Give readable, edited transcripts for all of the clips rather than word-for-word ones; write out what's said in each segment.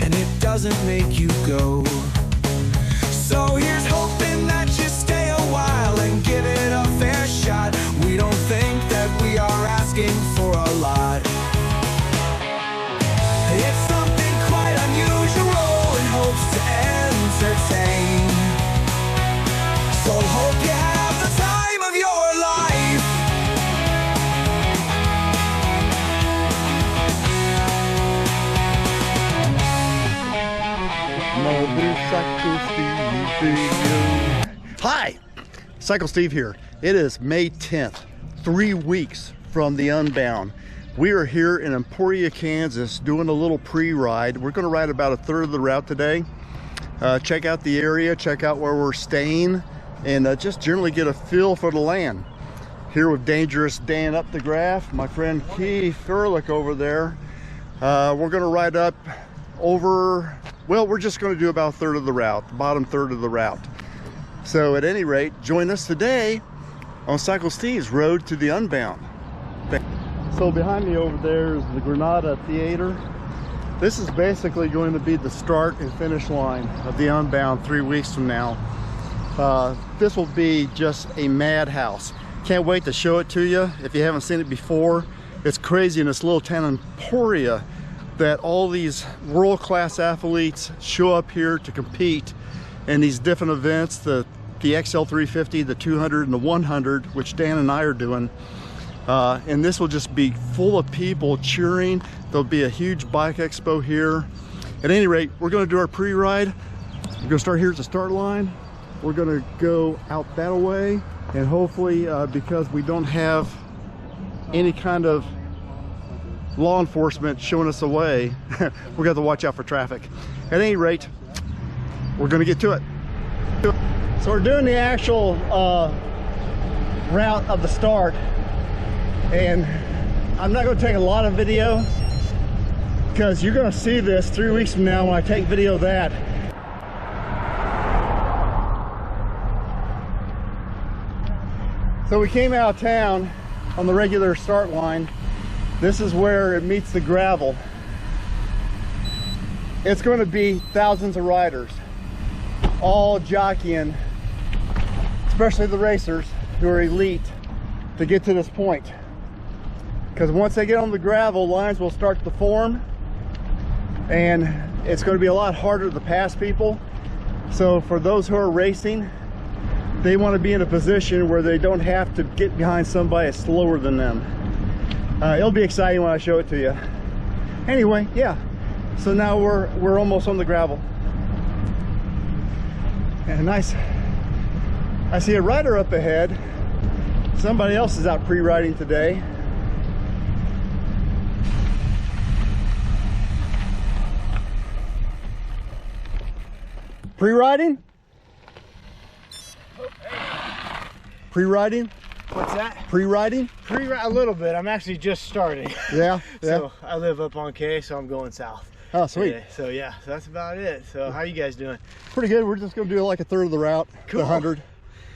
and it doesn't make you go. So here's hoping that you stay a while and give it a fair shot. We don't think that we are asking for a lot. It's something quite unusual in hopes to entertain. So hope you have the time of your life. Hi, Cycle Steve here. It is May 10th, 3 weeks from the Unbound. We are here in Emporia, Kansas, doing a little pre-ride. We're going to ride about a third of the route today. Check out the area, check out where we're staying, and just generally get a feel for the land. Here with Dangerous Dan up the graph, my friend Keith Ehrlich over there. We're going to ride up over, well, we're just going to do about a third of the route, the bottom third of the route. So at any rate, join us today on CycleSteve's Road to the Unbound. So behind me over there is the Granada Theater. This is basically going to be the start and finish line of the Unbound 3 weeks from now. This will be just a madhouse. Can't wait to show it to you if you haven't seen it before. It's crazy in this little town Emporia that all these world-class athletes show up here to compete in these different events, the XL350, the 200, and the 100, which Dan and I are doing. And this will just be full of people cheering. There'll be a huge bike expo here. At any rate, we're going to do our pre-ride. We're going to start here at the start line. We're going to go out that way, and hopefully, because we don't have any kind of law enforcement showing us the way, we're going to have to watch out for traffic. At any rate, we're going to get to it. So we're doing the actual route of the start, and I'm not going to take a lot of video because you're going to see this 3 weeks from now when I take video of that. So we came out of town on the regular start line. This is where it meets the gravel. It's going to be thousands of riders, all jockeying, especially the racers who are elite, to get to this point. Because once they get on the gravel, lines will start to form, and it's going to be a lot harder to pass people. So for those who are racing, they want to be in a position where they don't have to get behind somebody that's slower than them. It'll be exciting when I show it to you. Anyway, yeah. So now we're almost on the gravel. And nice. I see a rider up ahead. Somebody else is out pre-riding today. Pre-riding? Pre-riding? What's that? Pre-riding? A little bit. I'm actually just starting. Yeah, yeah. So I live up on K, so I'm going south. Oh, sweet. So yeah, so that's about it. So how you guys doing? Pretty good. We're just going to do like a third of the route, Cool. the 100.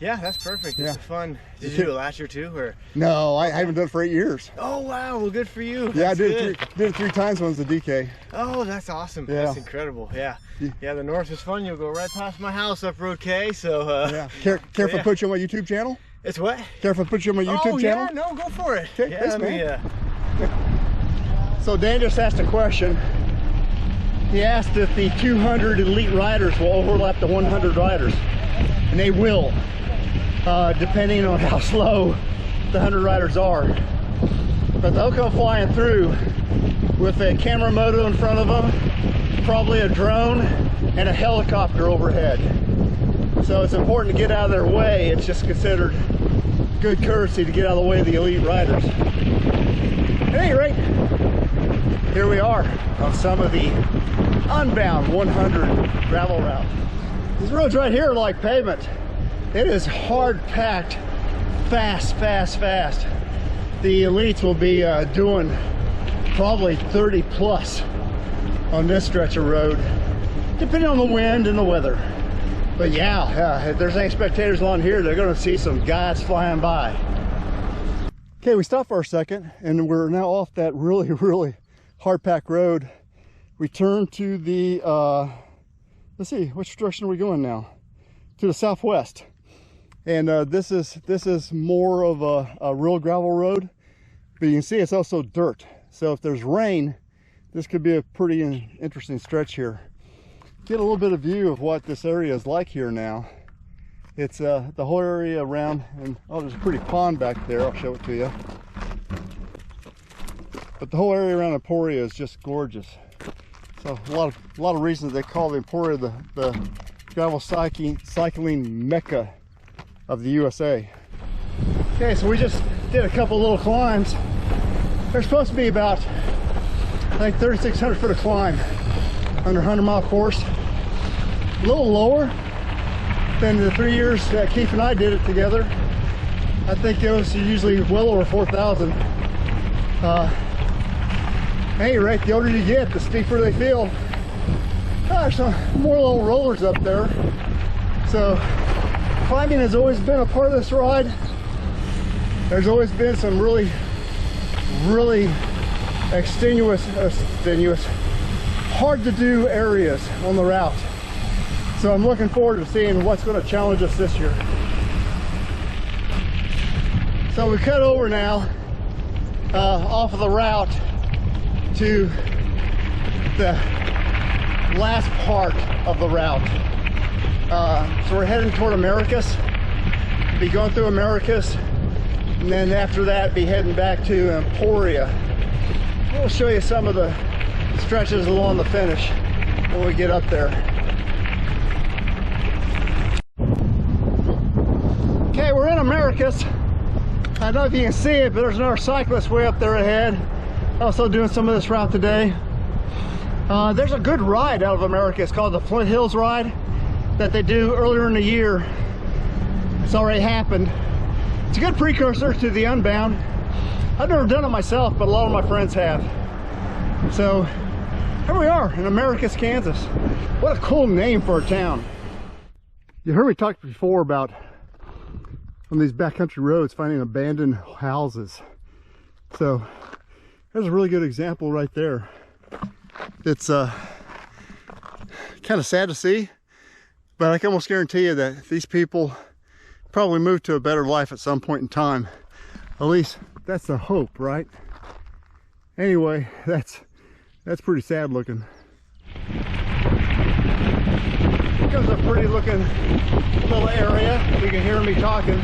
Yeah, that's perfect. Yeah. It's fun. Did you do it last year too, or? No, I haven't done it for 8 years. Oh wow, well good for you. Yeah, That's I good. did it three times when it was a DK. Oh, that's awesome. Yeah. That's incredible. Yeah. Yeah, the north is fun. You'll go right past my house up Road K. So yeah. Care if I put you on my YouTube channel? It's what? Care if I put you on my YouTube channel? Yeah, no, go for it. Okay, yeah, thanks, man. So Dan just asked a question. He asked if the 200 elite riders will overlap the 100 riders, and they will, depending on how slow the 100 riders are. But they'll come flying through with a camera moto in front of them, probably a drone, and a helicopter overhead. So it's important to get out of their way. It's just considered good courtesy to get out of the way of the elite riders. At any rate, here we are on some of the Unbound 100 gravel route. These roads right here are like pavement. It is hard packed, fast, fast, fast. The elites will be doing probably 30 plus on this stretch of road, depending on the wind and the weather. But yeah, if there's any spectators along here, they're going to see some guys flying by. Okay, we stopped for a second, and we're now off that really hard packed road. we turn to the, let's see, which direction are we going now? To the southwest. And this is more of a real gravel road, but you can see it's also dirt. So if there's rain, this could be a pretty interesting stretch here. Get a little bit of view of what this area is like here now. It's the whole area around, and oh, there's a pretty pond back there. I'll show it to you. But the whole area around Emporia is just gorgeous. So a lot of reasons they call the Emporia the gravel cycling mecca of the USA. Okay, so we just did a couple little climbs. They're supposed to be about, I think, 3,600 foot of climb under 100-mile course. A little lower than the 3 years that Keith and I did it together. I think it was usually well over 4,000. Hey, right, the older you get, the steeper they feel. There's some more little rollers up there. So climbing has always been a part of this ride. There's always been some really extenuous, hard to do areas on the route. So I'm looking forward to seeing what's going to challenge us this year. So we cut over now off of the route to the last part of the route. So we're heading toward Americus. Be going through Americus, and then after that be heading back to Emporia. We'll show you some of the stretches along the finish when we get up there. Okay, we're in Americus. I don't know if you can see it, but there's another cyclist way up there ahead. Also doing some of this route today. There's a good ride out of America. It's called the Flint Hills Ride that they do earlier in the year. It's already happened. It's a good precursor to the Unbound. I've never done it myself, but a lot of my friends have. So here we are in Americus, Kansas. What a cool name for a town. You heard me talk before about on these backcountry roads finding abandoned houses. So there's a really good example right there. It's kind of sad to see, but I can almost guarantee you that these people probably moved to a better life at some point in time. At least that's the hope, right? Anyway, that's pretty sad looking. Here comes a pretty looking little area. You can hear me talking.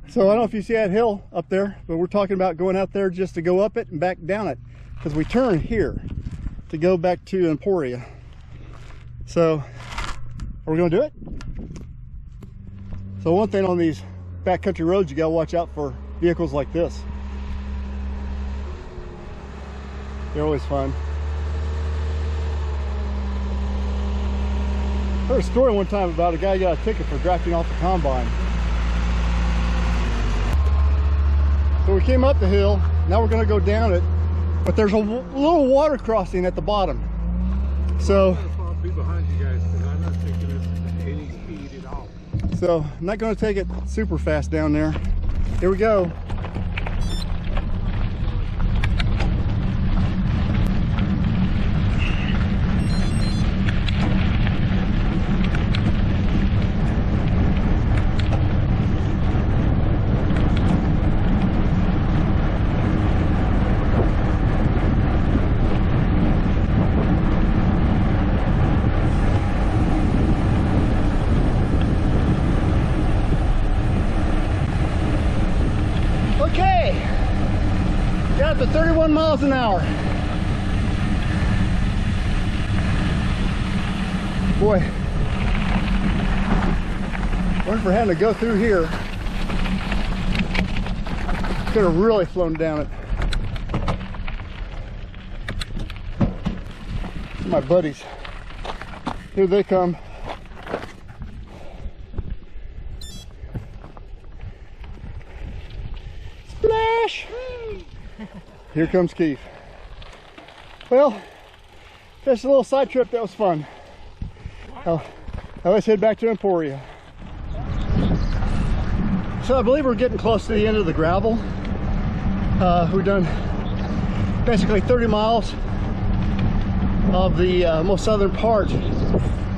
So I don't know if you see that hill up there, but we're talking about going out there just to go up it and back down it, because we turn here to go back to Emporia. So are we going to do it? So one thing on these backcountry roads, you got to watch out for vehicles like this. They're always fun. I heard a story one time about a guy who got a ticket for drafting off the combine. So we came up the hill, now we're gonna go down it, but there's a little water crossing at the bottom. So I'll be behind you guys because I'm not taking this at any speed at all. So I'm not gonna take it super fast down there. Here we go. Got to 31 miles an hour. Boy, wonder if we're having to go through here. Could have really flown down it. My buddies, here they come. Splash! Here comes Keith. Well, Just a little side trip that was fun. Now let's head back to Emporia. So I believe we're getting close to the end of the gravel. We've done basically 30 miles of the most southern part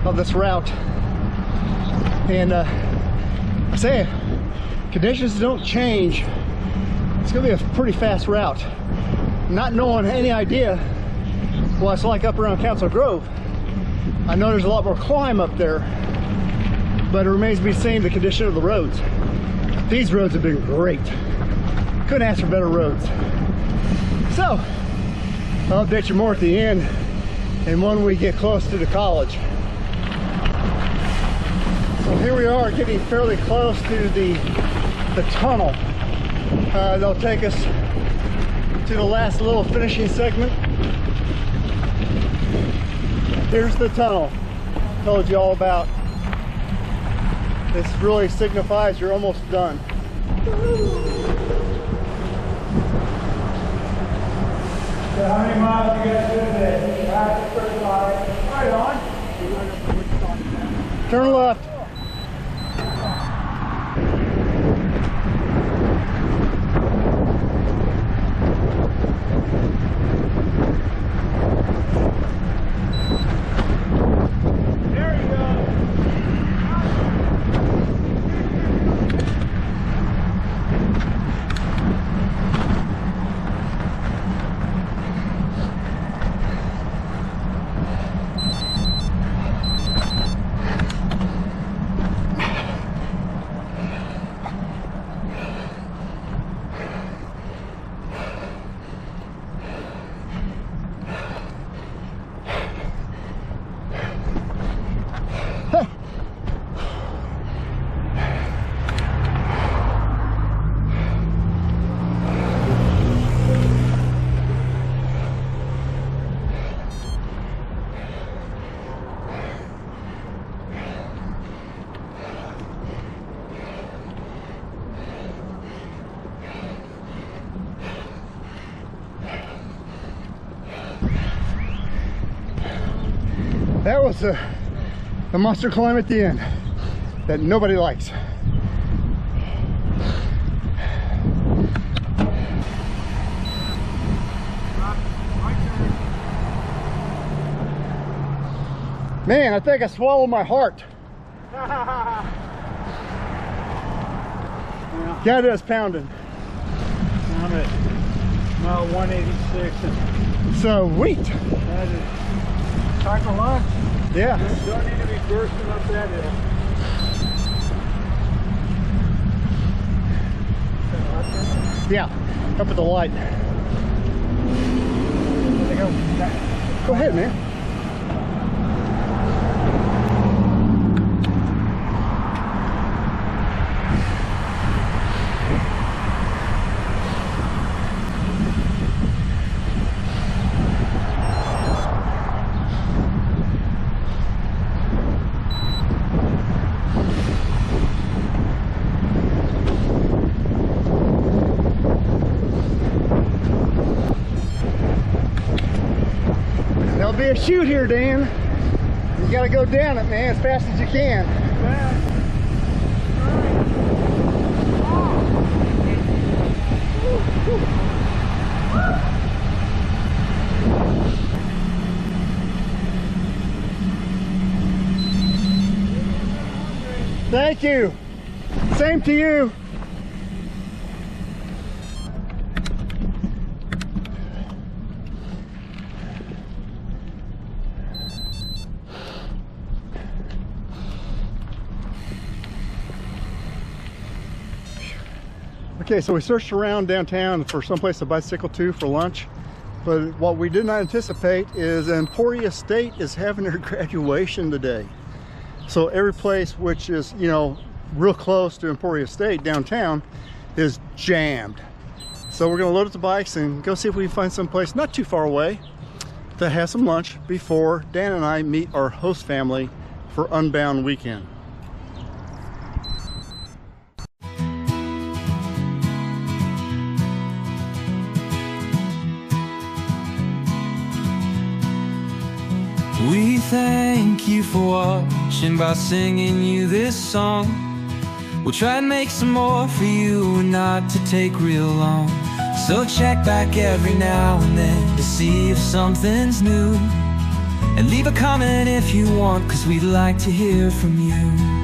of this route. And I say, conditions don't change. It's gonna be a pretty fast route. Not knowing any idea what it's like up around Council Grove. I know there's a lot more climb up there, but it remains to be seen the condition of the roads. These roads have been great. Couldn't ask for better roads. So, I'll update you more at the end and when we get close to the college. So here we are getting fairly close to the tunnel. They'll take us to the last little finishing segment. Here's the tunnel I told you all about. This really signifies you're almost done. So how many miles you guys do today? 35. Right on. Turn left. That was a monster climb at the end that nobody likes. Man, I think I swallowed my heart. Yeah, it is pounding. I'm at mile 186. Sweet. That is cycle lunch. Yeah. Don't need to be bursting up that hill. Yeah, up at the light. Go ahead, man. There'll be a chute here, Dan. You gotta go down it, man, as fast as you can. Thank you. Same to you. Okay, so we searched around downtown for someplace to bicycle to for lunch, but what we did not anticipate is Emporia State is having their graduation today. So every place which is, you know, real close to Emporia State downtown is jammed. So we're gonna load up the bikes and go see if we can find some place not too far away to have some lunch before Dan and I meet our host family for Unbound weekend. We thank you for watching by singing you this song. We'll try and make some more for you and not to take real long. So check back every now and then to see if something's new. And leave a comment if you want, 'cause we'd like to hear from you.